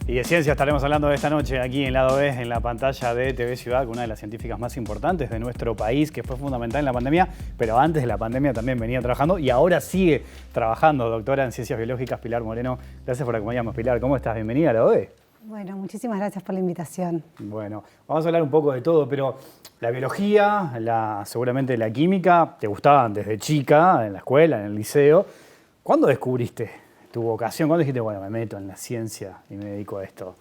Y de ciencia estaremos hablando de esta noche aquí en Lado B, en la pantalla de TV Ciudad, con una de las científicas más importantes de nuestro país, que fue fundamental en la pandemia, pero antes de la pandemia también venía trabajando y ahora sigue trabajando. Doctora en Ciencias Biológicas, Pilar Moreno. Gracias por acompañarnos, Pilar. ¿Cómo estás? Bienvenida a Lado B. Bueno, muchísimas gracias por la invitación. Bueno, vamos a hablar un poco de todo, pero la biología, seguramente la química, te gustaban desde chica, en la escuela, en el liceo. ¿Cuándo descubriste tu vocación? ¿Cuándo dijiste, bueno, me meto en la ciencia y me dedico a esto?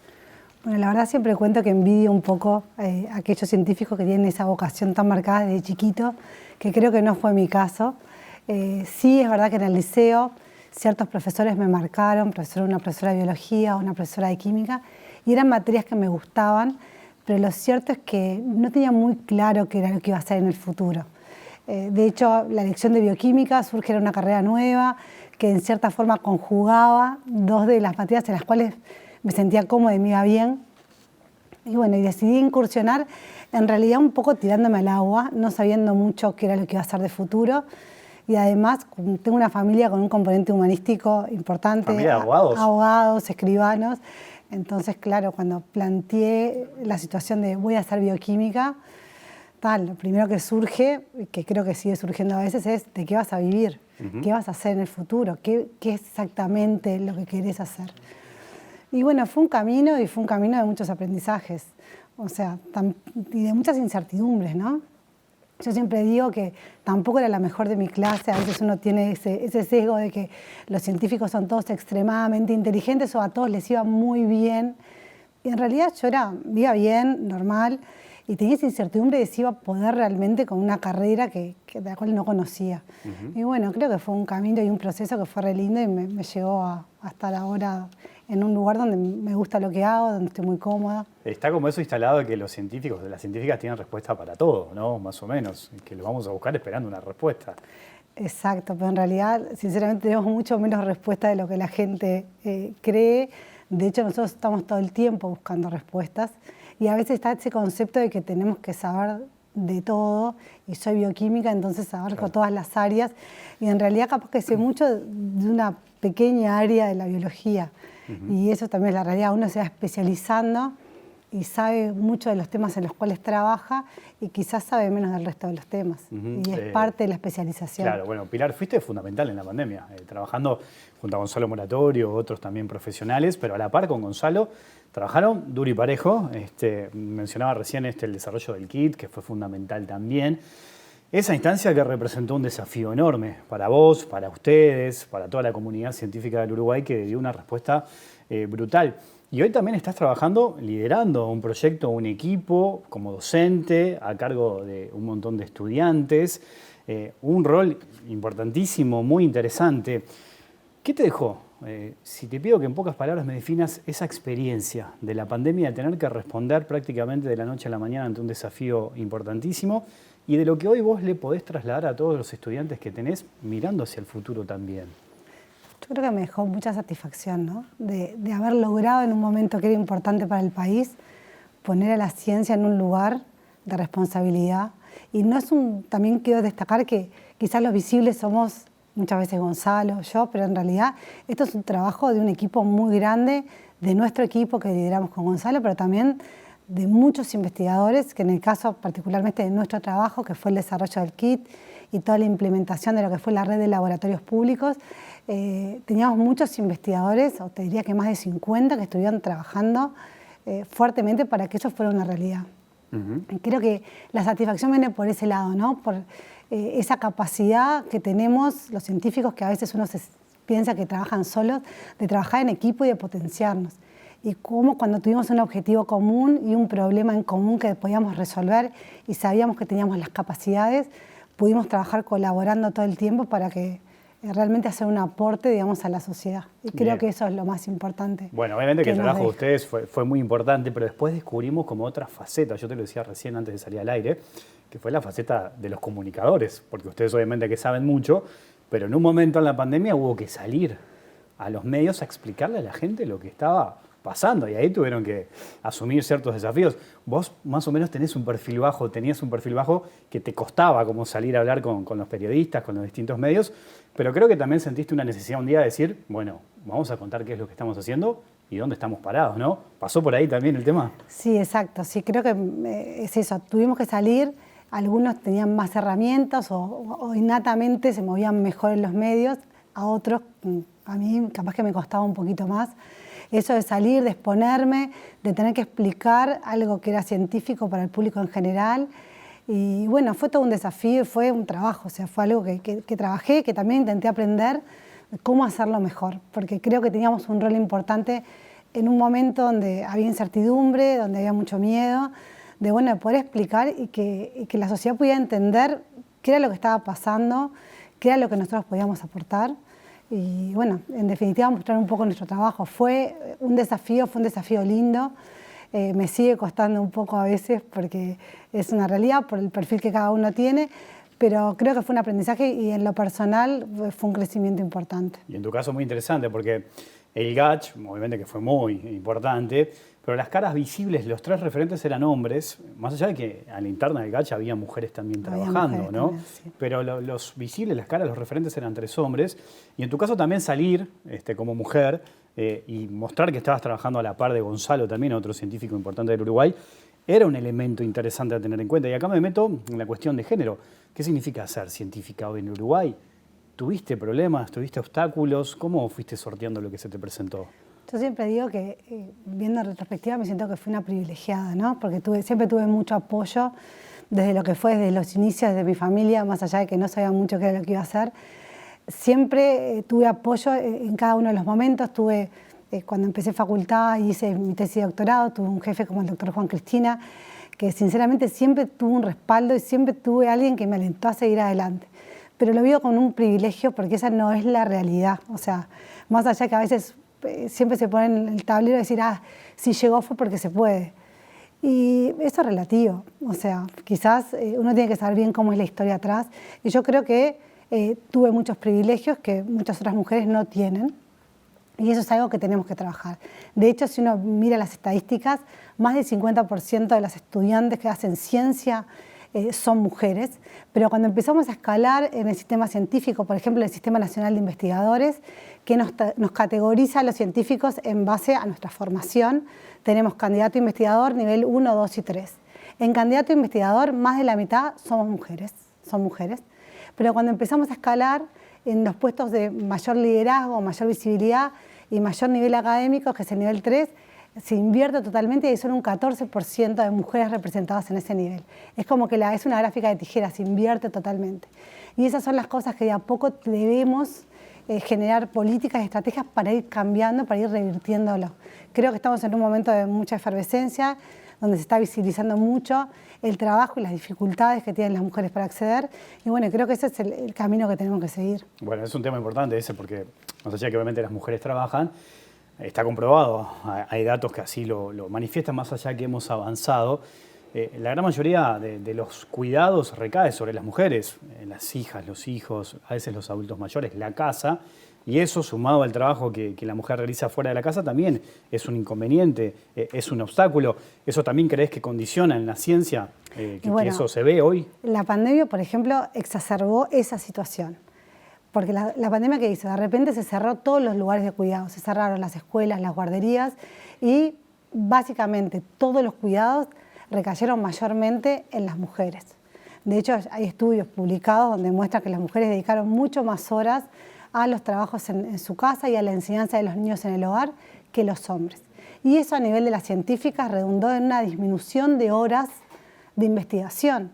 Bueno, la verdad siempre cuento que envidio un poco a aquellos científicos que tienen esa vocación tan marcada desde chiquito, que creo que no fue mi caso. Sí, es verdad que en el liceo ciertos profesores me marcaron, una profesora de biología, una profesora de química, y eran materias que me gustaban, pero lo cierto es que no tenía muy claro qué era lo que iba a hacer en el futuro. De hecho, la elección de bioquímica surge en una carrera nueva que en cierta forma conjugaba dos de las materias en las cuales me sentía cómoda y me iba bien. Y bueno, y decidí incursionar en realidad un poco tirándome al agua, no sabiendo mucho qué era lo que iba a hacer de futuro. Y además tengo una familia con un componente humanístico importante. ¿Familia de abogados? Abogados, escribanos. Entonces, claro, cuando planteé la situación de voy a hacer bioquímica, lo primero que surge, que creo que sigue surgiendo a veces, es de qué vas a vivir, qué vas a hacer en el futuro, qué es exactamente lo que querés hacer. Y bueno, fue un camino de muchos aprendizajes, o sea, y de muchas incertidumbres, ¿no? Yo siempre digo que tampoco era la mejor de mi clase, a veces uno tiene ese sesgo de que los científicos son todos extremadamente inteligentes o a todos les iba muy bien. Y en realidad yo iba bien, normal, y tenía esa incertidumbre de si iba a poder realmente con una carrera de la cual no conocía. Y bueno, creo que fue un camino y un proceso que fue re lindo y me llevó a estar ahora en un lugar donde me gusta lo que hago, donde estoy muy cómoda. Está como eso instalado de que los científicos, las científicas tienen respuesta para todo, ¿no? Más o menos, que lo vamos a buscar esperando una respuesta. Exacto, pero en realidad, sinceramente, tenemos mucho menos respuesta de lo que la gente cree. De hecho, nosotros estamos todo el tiempo buscando respuestas y a veces está ese concepto de que tenemos que saber de todo, y soy bioquímica, entonces abarco todas las áreas, y en realidad capaz que sé mucho de una pequeña área de la biología. Y eso también es la realidad, uno se va especializando y sabe mucho de los temas en los cuales trabaja y quizás sabe menos del resto de los temas. Y es parte de la especialización. Claro, bueno, Pilar, fuiste fundamental en la pandemia, trabajando junto a Gonzalo Moratorio, otros también profesionales, pero a la par con Gonzalo trabajaron duro y parejo. Mencionaba recién el desarrollo del kit, que fue fundamental también. Esa instancia que representó un desafío enorme para vos, para ustedes, para toda la comunidad científica del Uruguay, que dio una respuesta brutal. Y hoy también estás trabajando, liderando un proyecto, un equipo, como docente, a cargo de un montón de estudiantes, un rol importantísimo, muy interesante. ¿Qué te dejó? Si te pido que en pocas palabras me definas esa experiencia de la pandemia, de tener que responder prácticamente de la noche a la mañana ante un desafío importantísimo, y de lo que hoy vos le podés trasladar a todos los estudiantes que tenés mirando hacia el futuro también. Yo creo que me dejó mucha satisfacción, ¿no? De haber logrado en un momento que era importante para el país poner a la ciencia en un lugar de responsabilidad. Y también quiero destacar que quizás los visibles somos muchas veces Gonzalo, yo, pero en realidad esto es un trabajo de un equipo muy grande, de nuestro equipo que lideramos con Gonzalo, pero también de muchos investigadores, que en el caso particularmente de nuestro trabajo, que fue el desarrollo del kit y toda la implementación de lo que fue la red de laboratorios públicos, teníamos muchos investigadores, o te diría que más de 50, que estuvieron trabajando fuertemente para que eso fuera una realidad. Creo que la satisfacción viene por ese lado, ¿no? Por esa capacidad que tenemos los científicos, que a veces uno piensa que trabajan solos, de trabajar en equipo y de potenciarnos. Y cómo cuando tuvimos un objetivo común y un problema en común que podíamos resolver y sabíamos que teníamos las capacidades, pudimos trabajar colaborando todo el tiempo para que realmente hacer un aporte, digamos, a la sociedad. Y creo que eso es lo más importante. Bueno, obviamente que el trabajo de ustedes fue muy importante, pero después descubrimos como otra faceta, yo te lo decía recién antes de salir al aire, que fue la faceta de los comunicadores, porque ustedes obviamente que saben mucho, pero en un momento en la pandemia hubo que salir a los medios a explicarle a la gente lo que estaba pasando y ahí tuvieron que asumir ciertos desafíos. Vos más o menos tenías un perfil bajo que te costaba como salir a hablar con los periodistas, con los distintos medios, pero creo que también sentiste una necesidad un día de decir, bueno, vamos a contar qué es lo que estamos haciendo y dónde estamos parados, ¿no? ¿Pasó por ahí también el tema? Sí, exacto. Sí, creo que es eso. Tuvimos que salir, algunos tenían más herramientas o innatamente se movían mejor en los medios, a otros, a mí capaz que me costaba un poquito más. Eso de salir, de exponerme, de tener que explicar algo que era científico para el público en general. Y bueno, fue todo un desafío y fue un trabajo, o sea, fue algo que trabajé, que también intenté aprender cómo hacerlo mejor, porque creo que teníamos un rol importante en un momento donde había incertidumbre, donde había mucho miedo, de, bueno, de poder explicar y que la sociedad pudiera entender qué era lo que estaba pasando, qué era lo que nosotros podíamos aportar. Y bueno, en definitiva mostrar un poco nuestro trabajo. Fue un desafío lindo. Me sigue costando un poco a veces porque es una realidad por el perfil que cada uno tiene, pero creo que fue un aprendizaje y en lo personal fue un crecimiento importante. Y en tu caso muy interesante porque el GACH, obviamente que fue muy importante, pero las caras visibles, los 3 referentes eran hombres, más allá de que a la interna del GACH había mujeres también trabajando, ¿no? También, sí. Pero los visibles, las caras, los referentes eran 3 hombres. Y en tu caso también salir como mujer y mostrar que estabas trabajando a la par de Gonzalo, también otro científico importante del Uruguay, era un elemento interesante a tener en cuenta. Y acá me meto en la cuestión de género. ¿Qué significa ser científica hoy en Uruguay? ¿Tuviste problemas? ¿Tuviste obstáculos? ¿Cómo fuiste sorteando lo que se te presentó? Yo siempre digo que, viendo en retrospectiva, me siento que fui una privilegiada, ¿no? Porque siempre tuve mucho apoyo desde lo que fue, desde los inicios de mi familia, más allá de que no sabía mucho qué era lo que iba a hacer. Siempre tuve apoyo en cada uno de los momentos. Cuando empecé facultad y hice mi tesis de doctorado, tuve un jefe como el doctor Juan Cristina, que sinceramente siempre tuvo un respaldo y siempre tuve a alguien que me alentó a seguir adelante. Pero lo vivo como un privilegio porque esa no es la realidad. O sea, más allá que a veces siempre se pone en el tablero de decir, si llegó fue porque se puede. Y eso es relativo. O sea, quizás uno tiene que saber bien cómo es la historia atrás. Y yo creo que tuve muchos privilegios que muchas otras mujeres no tienen. Y eso es algo que tenemos que trabajar. De hecho, si uno mira las estadísticas, más del 50% de las estudiantes que hacen ciencia son mujeres, pero cuando empezamos a escalar en el sistema científico, por ejemplo, el Sistema Nacional de Investigadores, que nos categoriza a los científicos en base a nuestra formación, tenemos candidato a investigador nivel 1, 2 y 3. En candidato a investigador, más de la mitad son mujeres, pero cuando empezamos a escalar en los puestos de mayor liderazgo, mayor visibilidad y mayor nivel académico, que es el nivel 3, se invierte totalmente y hay solo un 14% de mujeres representadas en ese nivel. Es como que es una gráfica de tijeras, se invierte totalmente. Y esas son las cosas que de a poco debemos generar políticas y estrategias para ir cambiando, para ir revirtiéndolo. Creo que estamos en un momento de mucha efervescencia, donde se está visibilizando mucho el trabajo y las dificultades que tienen las mujeres para acceder. Y bueno, creo que ese es el camino que tenemos que seguir. Bueno, es un tema importante ese porque, más allá de que obviamente las mujeres trabajan, está comprobado, hay datos que así lo manifiestan, más allá que hemos avanzado. La gran mayoría de los cuidados recae sobre las mujeres, las hijas, los hijos, a veces los adultos mayores, la casa, y eso sumado al trabajo que la mujer realiza fuera de la casa también es un inconveniente, es un obstáculo. ¿Eso también crees que condiciona en la ciencia, que eso se ve hoy? La pandemia, por ejemplo, exacerbó esa situación. Porque la pandemia, ¿qué hizo? De repente se cerró todos los lugares de cuidado, se cerraron las escuelas, las guarderías y básicamente todos los cuidados recayeron mayormente en las mujeres. De hecho, hay estudios publicados donde muestran que las mujeres dedicaron mucho más horas a los trabajos en su casa y a la enseñanza de los niños en el hogar que los hombres. Y eso a nivel de las científicas redundó en una disminución de horas de investigación.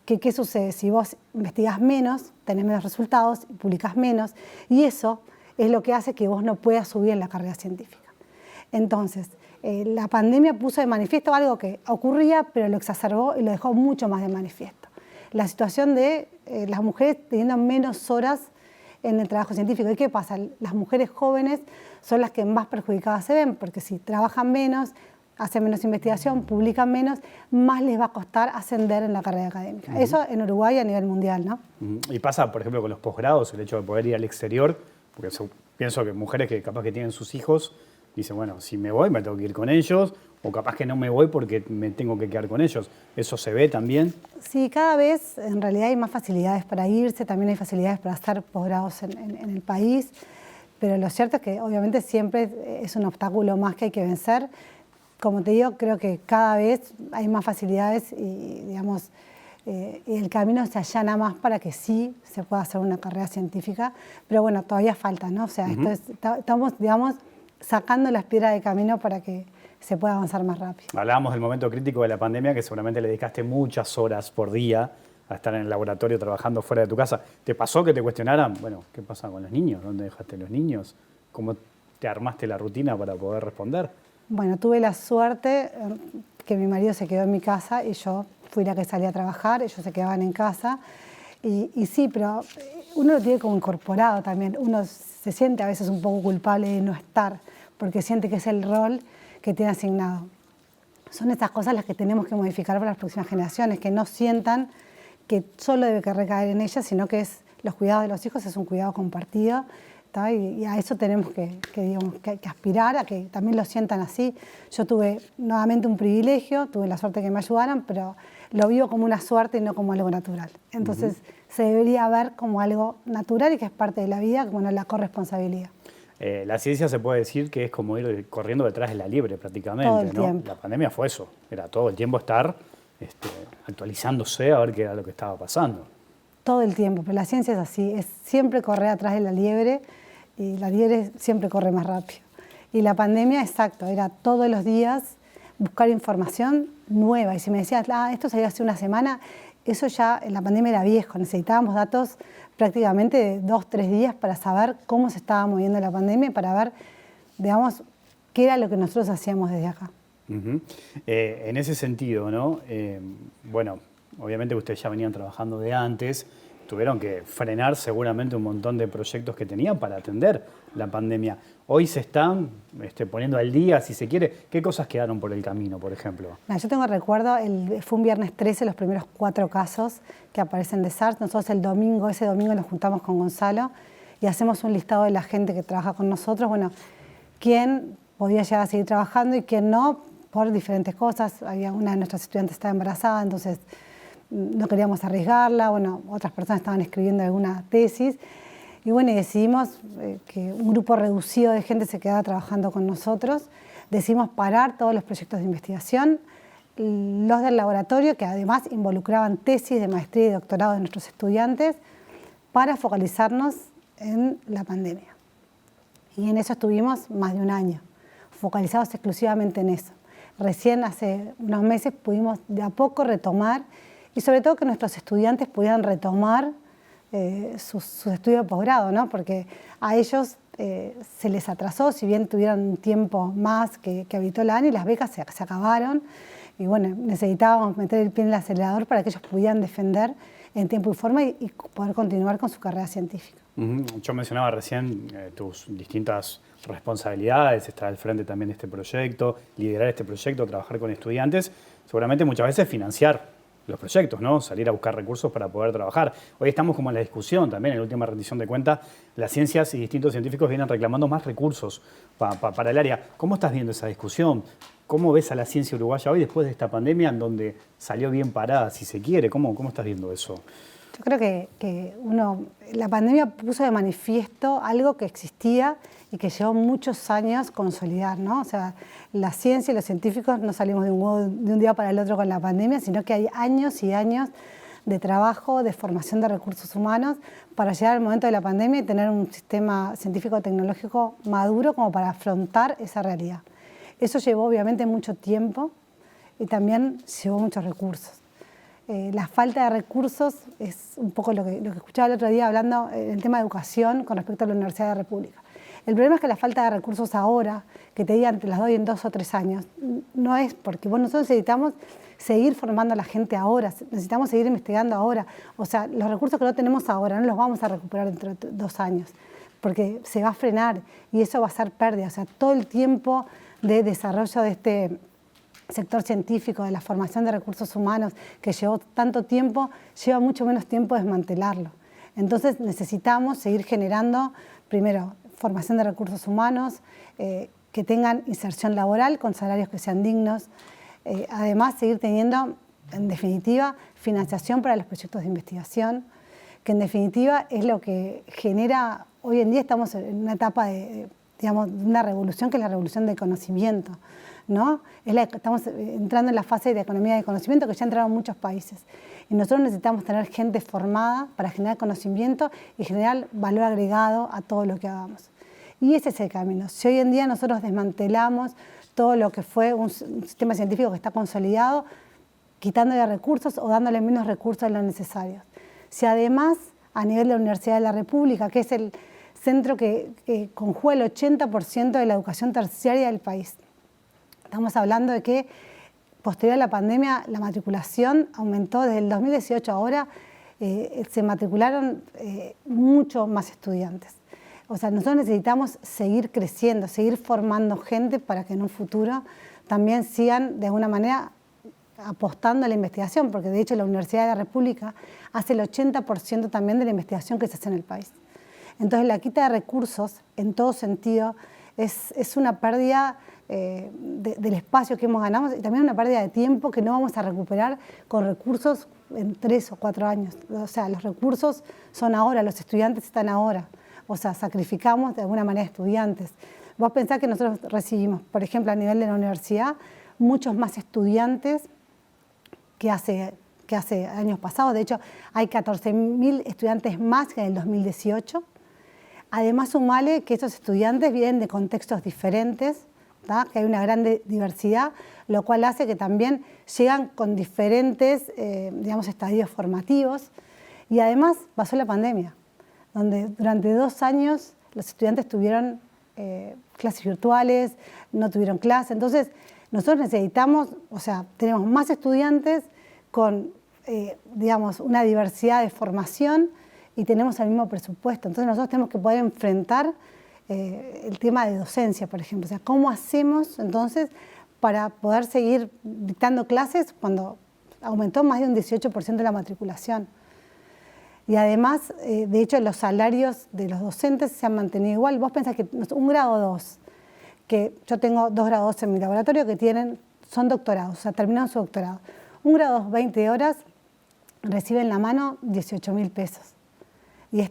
¿Qué sucede? Si vos investigás menos, tenés menos resultados y publicás menos, y eso es lo que hace que vos no puedas subir en la carrera científica. Entonces, la pandemia puso de manifiesto algo que ocurría, pero lo exacerbó y lo dejó mucho más de manifiesto. La situación de las mujeres teniendo menos horas en el trabajo científico. ¿Y qué pasa? Las mujeres jóvenes son las que más perjudicadas se ven, porque si trabajan menos, hacen menos investigación, publican menos, más les va a costar ascender en la carrera académica. Eso en Uruguay a nivel mundial, ¿no? Y pasa, por ejemplo, con los posgrados, el hecho de poder ir al exterior, porque pienso que mujeres que capaz que tienen sus hijos dice, bueno, si me voy me tengo que ir con ellos, o capaz que no me voy porque me tengo que quedar con ellos. ¿Eso se ve también? Sí, cada vez en realidad hay más facilidades para irse, también hay facilidades para hacer posgrados en el país, pero lo cierto es que obviamente siempre es un obstáculo más que hay que vencer. Como te digo, creo que cada vez hay más facilidades y, digamos, y el camino se allana más para que sí se pueda hacer una carrera científica, pero bueno, todavía falta, ¿no? O sea, estamos, digamos, sacando las piedras de camino para que se pueda avanzar más rápido. Hablábamos del momento crítico de la pandemia, que seguramente le dedicaste muchas horas por día a estar en el laboratorio trabajando fuera de tu casa. ¿Te pasó que te cuestionaran, bueno, qué pasa con los niños? ¿Dónde dejaste los niños? ¿Cómo te armaste la rutina para poder responder? Bueno, tuve la suerte que mi marido se quedó en mi casa y yo fui la que salí a trabajar, ellos se quedaban en casa. Y sí, pero uno lo tiene como incorporado también. Uno se siente a veces un poco culpable de no estar, porque siente que es el rol que tiene asignado. Son estas cosas las que tenemos que modificar para las próximas generaciones, que no sientan que solo debe recaer en ellas, sino que los cuidados de los hijos es un cuidado compartido. Y a eso tenemos que aspirar, a que también lo sientan así. Yo tuve nuevamente un privilegio, tuve la suerte de que me ayudaran, pero lo vivo como una suerte y no como algo natural. Entonces se debería ver como algo natural y que es parte de la vida, como la corresponsabilidad. La ciencia se puede decir que es como ir corriendo detrás de la liebre prácticamente, todo el ¿no? tiempo. La pandemia fue eso, era todo el tiempo estar actualizándose a ver qué era lo que estaba pasando. Todo el tiempo, pero la ciencia es así, es siempre correr atrás de la liebre y la liebre siempre corre más rápido. Y la pandemia, exacto, era todos los días buscar información nueva. Y si me decías, esto salió hace una semana, eso ya en la pandemia era viejo, necesitábamos datos prácticamente de 2-3 días para saber cómo se estaba moviendo la pandemia y para ver, digamos, qué era lo que nosotros hacíamos desde acá. En ese sentido, ¿no? Bueno, obviamente ustedes ya venían trabajando de antes, tuvieron que frenar seguramente un montón de proyectos que tenían para atender la pandemia. Hoy se están poniendo al día, si se quiere. ¿Qué cosas quedaron por el camino, por ejemplo? Yo tengo recuerdo, fue un viernes 13 los primeros 4 casos que aparecen de SARS. Nosotros ese domingo nos juntamos con Gonzalo y hacemos un listado de la gente que trabaja con nosotros. Bueno, quién podía llegar a seguir trabajando y quién no, por diferentes cosas. Había una de nuestras estudiantes estaba embarazada, entonces no queríamos arriesgarla. Bueno, otras personas estaban escribiendo alguna tesis. Y bueno, y decidimos que un grupo reducido de gente se quedara trabajando con nosotros. Decidimos parar todos los proyectos de investigación, los del laboratorio, que además involucraban tesis de maestría y doctorado de nuestros estudiantes, para focalizarnos en la pandemia. Y en eso estuvimos más de un año, focalizados exclusivamente en eso. Recién hace unos meses pudimos de a poco retomar, y sobre todo que nuestros estudiantes pudieran retomar sus estudios de posgrado, ¿no? Porque a ellos se les atrasó, si bien tuvieron un tiempo más que habitó el año, y las becas se acabaron. Y bueno, necesitábamos meter el pie en el acelerador para que ellos pudieran defender en tiempo y forma y poder continuar con su carrera científica. Yo mencionaba recién tus distintas responsabilidades, estar al frente también de este proyecto, liderar este proyecto, trabajar con estudiantes, seguramente muchas veces financiar los proyectos, ¿no? Salir a buscar recursos para poder trabajar. Hoy estamos como en la discusión también, en la última rendición de cuentas, las ciencias y distintos científicos vienen reclamando más recursos para el área. ¿Cómo estás viendo esa discusión? ¿Cómo ves a la ciencia uruguaya hoy después de esta pandemia en donde salió bien parada, si se quiere? ¿Cómo estás viendo eso? Yo creo que la pandemia puso de manifiesto algo que existía y que llevó muchos años consolidar, ¿no? O sea, la ciencia y los científicos no salimos de un día para el otro con la pandemia, sino que hay años y años de trabajo, de formación de recursos humanos para llegar al momento de la pandemia y tener un sistema científico-tecnológico maduro como para afrontar esa realidad. Eso llevó obviamente mucho tiempo y también llevó muchos recursos. La falta de recursos es un poco lo que escuchaba el otro día hablando en el tema de educación con respecto a la Universidad de la República. El problema es que la falta de recursos ahora, que te digan te las doy en 2 o 3 años, no es porque nosotros necesitamos seguir formando a la gente ahora, necesitamos seguir investigando ahora. O sea, los recursos que no tenemos ahora no los vamos a recuperar dentro de 2 años, porque se va a frenar y eso va a ser pérdida. O sea, todo el tiempo de desarrollo de este sector científico, de la formación de recursos humanos, que llevó tanto tiempo, lleva mucho menos tiempo desmantelarlo. Entonces necesitamos seguir generando, primero, formación de recursos humanos, que que tengan inserción laboral con salarios que sean dignos. Además, seguir teniendo, en definitiva, financiación para los proyectos de investigación, que en definitiva es lo que genera, hoy en día estamos en una etapa de una revolución que es la revolución del conocimiento, ¿no? Estamos entrando en la fase de la economía del conocimiento que ya entraron muchos países. Y nosotros necesitamos tener gente formada para generar conocimiento y generar valor agregado a todo lo que hagamos. Y ese es el camino. Si hoy en día nosotros desmantelamos todo lo que fue un sistema científico que está consolidado, quitándole recursos o dándole menos recursos de los necesarios. Si además, a nivel de la Universidad de la República, que es el centro que conjuga el 80% de la educación terciaria del país, estamos hablando de que posterior a la pandemia la matriculación aumentó desde el 2018 ahora, se matricularon mucho más estudiantes. O sea, nosotros necesitamos seguir creciendo, seguir formando gente para que en un futuro también sigan de alguna manera apostando a la investigación, porque de hecho la Universidad de la República hace el 80% también de la investigación que se hace en el país. Entonces la quita de recursos en todo sentido es una pérdida del espacio que hemos ganado y también una pérdida de tiempo que no vamos a recuperar con recursos en 3 o 4 años. O sea, los recursos son ahora, los estudiantes están ahora. O sea, sacrificamos de alguna manera estudiantes. Vos pensás que nosotros recibimos, por ejemplo, a nivel de la universidad, muchos más estudiantes que hace años pasados. De hecho, hay 14.000 estudiantes más que en el 2018. Además, sumale que esos estudiantes vienen de contextos diferentes, ¿tá? Que hay una gran diversidad, lo cual hace que también llegan con diferentes, estadios formativos. Y además pasó la pandemia, donde durante 2 años los estudiantes tuvieron clases virtuales, no tuvieron clase. Entonces, nosotros necesitamos, o sea, tenemos más estudiantes con, una diversidad de formación y tenemos el mismo presupuesto. Entonces, nosotros tenemos que poder enfrentar el tema de docencia, por ejemplo. O sea, ¿cómo hacemos entonces para poder seguir dictando clases cuando aumentó más de un 18% de la matriculación? Y además, de hecho, los salarios de los docentes se han mantenido igual. Vos pensás que un grado 2, que yo tengo 2 grados 2 en mi laboratorio que son doctorados, o sea, terminaron su doctorado. Un grado 2, 20 horas, recibe en la mano 18.000 pesos. Y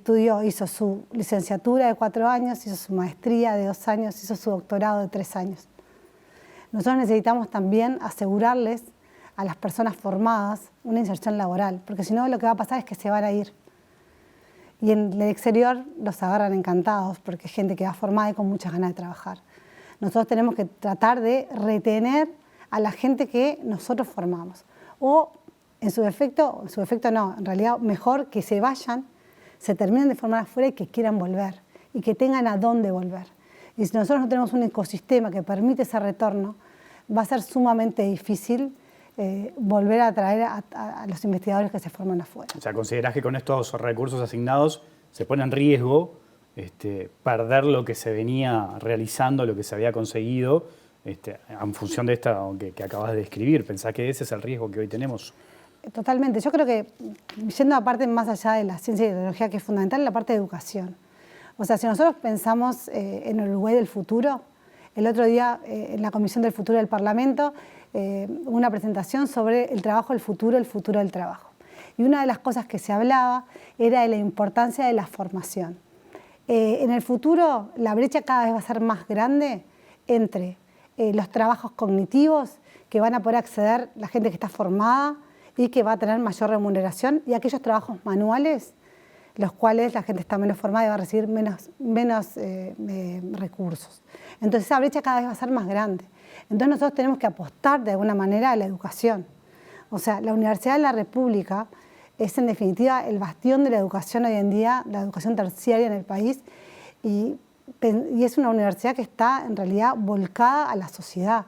hizo su licenciatura de 4 años, hizo su maestría de 2 años, hizo su doctorado de 3 años. Nosotros necesitamos también asegurarles a las personas formadas una inserción laboral, porque si no lo que va a pasar es que se van a ir. Y en el exterior los agarran encantados porque es gente que va formada y con muchas ganas de trabajar. Nosotros tenemos que tratar de retener a la gente que nosotros formamos. O en su defecto no, en realidad mejor que se vayan, se terminen de formar afuera y que quieran volver y que tengan a dónde volver. Y si nosotros no tenemos un ecosistema que permite ese retorno, va a ser sumamente difícil volver a atraer a los investigadores que se forman afuera. O sea, ¿considerás que con estos recursos asignados se pone en riesgo perder lo que se venía realizando, lo que se había conseguido, en función de esta que acabas de describir? ¿Pensás que ese es el riesgo que hoy tenemos? Totalmente. Yo creo que, yendo a la parte más allá de la ciencia y tecnología, que es fundamental, la parte de educación. O sea, si nosotros pensamos en el Uruguay del futuro, el otro día en la Comisión del Futuro del Parlamento, una presentación sobre el trabajo del futuro, el futuro del trabajo. Y una de las cosas que se hablaba era de la importancia de la formación. En el futuro, la brecha cada vez va a ser más grande entre los trabajos cognitivos que van a poder acceder la gente que está formada y que va a tener mayor remuneración, y aquellos trabajos manuales, los cuales la gente está menos formada y va a recibir menos recursos. Entonces esa brecha cada vez va a ser más grande. Entonces nosotros tenemos que apostar de alguna manera a la educación. O sea, la Universidad de la República es en definitiva el bastión de la educación hoy en día, la educación terciaria en el país, y es una universidad que está en realidad volcada a la sociedad,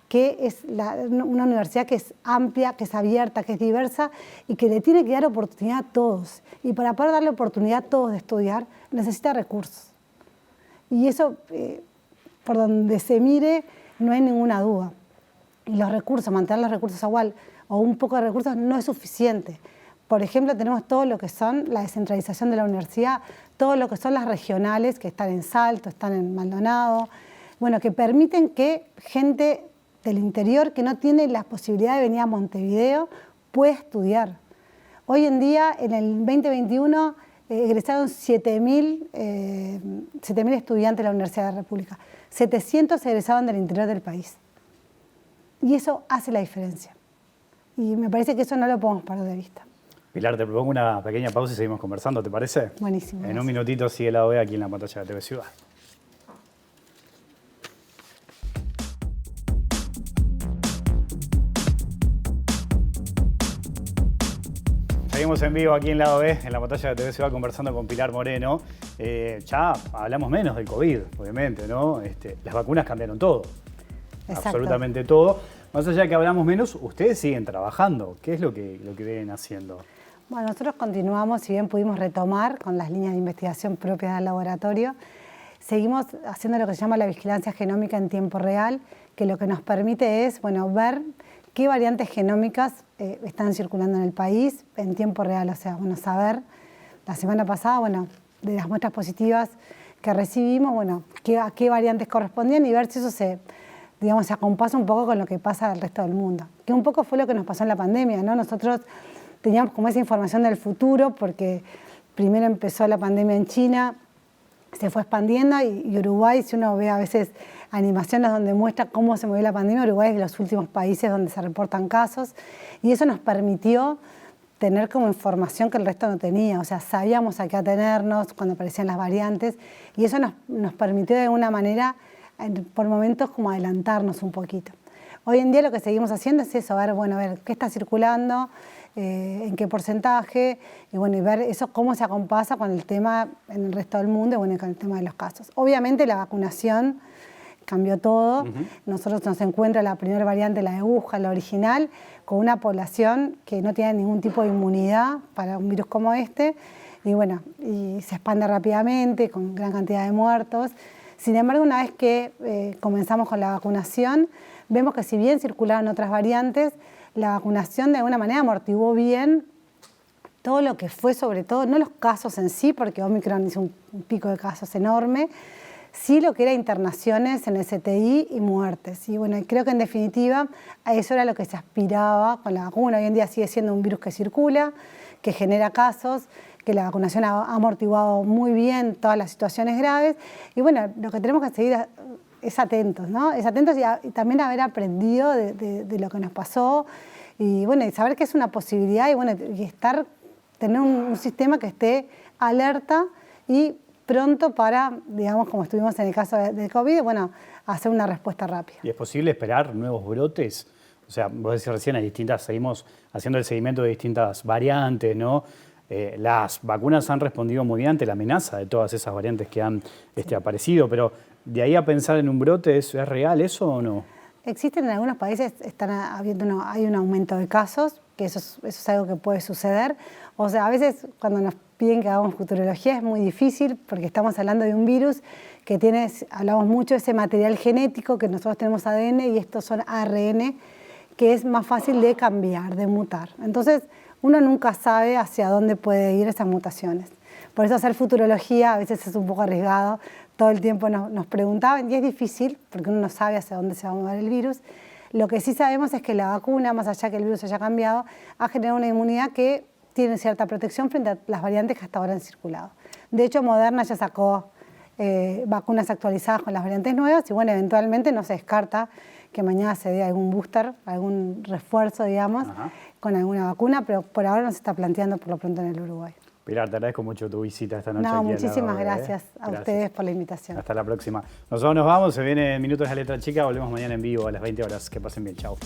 que es una universidad que es amplia, que es abierta, que es diversa y que le tiene que dar oportunidad a todos. Y para poder darle oportunidad a todos de estudiar, necesita recursos. Y eso, por donde se mire, no hay ninguna duda. Y los recursos, mantener los recursos igual o un poco de recursos no es suficiente. Por ejemplo, tenemos todo lo que son la descentralización de la universidad, todo lo que son las regionales que están en Salto, están en Maldonado, bueno, que permiten que gente del interior que no tiene la posibilidad de venir a Montevideo pueda estudiar. Hoy en día, en el 2021, egresaron 7.000 estudiantes de la Universidad de la República. 700 egresaron del interior del país. Y eso hace la diferencia. Y me parece que eso no lo podemos perder de vista. Pilar, te propongo una pequeña pausa y seguimos conversando, ¿te parece? Buenísimo. En un minutito sigue Lado B aquí en la pantalla de TV Ciudad. Seguimos en vivo aquí en Lado B, en la pantalla de TV Ciudad, conversando con Pilar Moreno. Ya hablamos menos del COVID, obviamente, ¿no? Las vacunas cambiaron todo. Exacto. Absolutamente todo. Más allá de que hablamos menos, ustedes siguen trabajando. ¿Qué es lo que vienen haciendo? Bueno, nosotros continuamos, si bien pudimos retomar con las líneas de investigación propias del laboratorio, seguimos haciendo lo que se llama la vigilancia genómica en tiempo real, que lo que nos permite es, bueno, ver qué variantes genómicas están circulando en el país en tiempo real. O sea, bueno, saber, la semana pasada, bueno, de las muestras positivas que recibimos, bueno, a qué variantes correspondían y ver si eso se acompasa un poco con lo que pasa al resto del mundo. Que un poco fue lo que nos pasó en la pandemia, ¿no? Nosotros teníamos como esa información del futuro porque primero empezó la pandemia en China, se fue expandiendo y Uruguay, si uno ve a veces animaciones donde muestra cómo se movió la pandemia, Uruguay es de los últimos países donde se reportan casos y eso nos permitió tener como información que el resto no tenía, o sea, sabíamos a qué atenernos cuando aparecían las variantes y eso nos permitió de alguna manera por momentos como adelantarnos un poquito. Hoy en día lo que seguimos haciendo es eso, ver qué está circulando, en qué porcentaje, y bueno, y ver eso cómo se acompasa con el tema en el resto del mundo, y bueno, con el tema de los casos. Obviamente la vacunación cambió todo. Nosotros nos encuentra la primera variante, la de Wuhan, la original, con una población que no tiene ningún tipo de inmunidad para un virus como este, y bueno, y se expande rápidamente, con gran cantidad de muertos. Sin embargo, una vez que comenzamos con la vacunación, vemos que si bien circularon otras variantes, la vacunación de alguna manera amortiguó bien todo lo que fue, sobre todo, no los casos en sí, porque Omicron hizo un pico de casos enorme, sí lo que era internaciones en el CTI y muertes. Y bueno, creo que en definitiva a eso era lo que se aspiraba con la vacuna. Hoy en día sigue siendo un virus que circula, que genera casos, que la vacunación ha amortiguado muy bien todas las situaciones graves. Y bueno, lo que tenemos que seguir es atentos, ¿no? Es atentos y también haber aprendido de lo que nos pasó y bueno, y saber que es una posibilidad y bueno, y tener un sistema que esté alerta y pronto para, digamos, como estuvimos en el caso del COVID, bueno, hacer una respuesta rápida. ¿Y es posible esperar nuevos brotes? O sea, vos decís recién, seguimos haciendo el seguimiento de distintas variantes, ¿no? Las vacunas han respondido muy bien ante la amenaza de todas esas variantes que han aparecido, pero de ahí a pensar en un brote, ¿es real eso o no? Existen en algunos países, hay un aumento de casos, que eso es algo que puede suceder. O sea, a veces cuando nos piden que hagamos futurología es muy difícil porque estamos hablando de un virus que hablamos mucho de ese material genético que nosotros tenemos ADN y estos son ARN, que es más fácil de cambiar, de mutar. Entonces, uno nunca sabe hacia dónde puede ir esas mutaciones. Por eso hacer futurología a veces es un poco arriesgado. Todo el tiempo nos preguntaban y es difícil porque uno no sabe hacia dónde se va a mover el virus. Lo que sí sabemos es que la vacuna, más allá que el virus haya cambiado, ha generado una inmunidad que tiene cierta protección frente a las variantes que hasta ahora han circulado. De hecho, Moderna ya sacó vacunas actualizadas con las variantes nuevas y bueno, eventualmente no se descarta que mañana se dé algún booster, algún refuerzo, digamos, con alguna vacuna, pero por ahora no se está planteando por lo pronto en el Uruguay. Pilar, te agradezco mucho tu visita esta noche. No, aquí muchísimas gracias a ustedes por la invitación. Hasta la próxima. Nosotros nos vamos, se viene Minutos de la Letra Chica, volvemos mañana en vivo a las 20 horas. Que pasen bien, chao.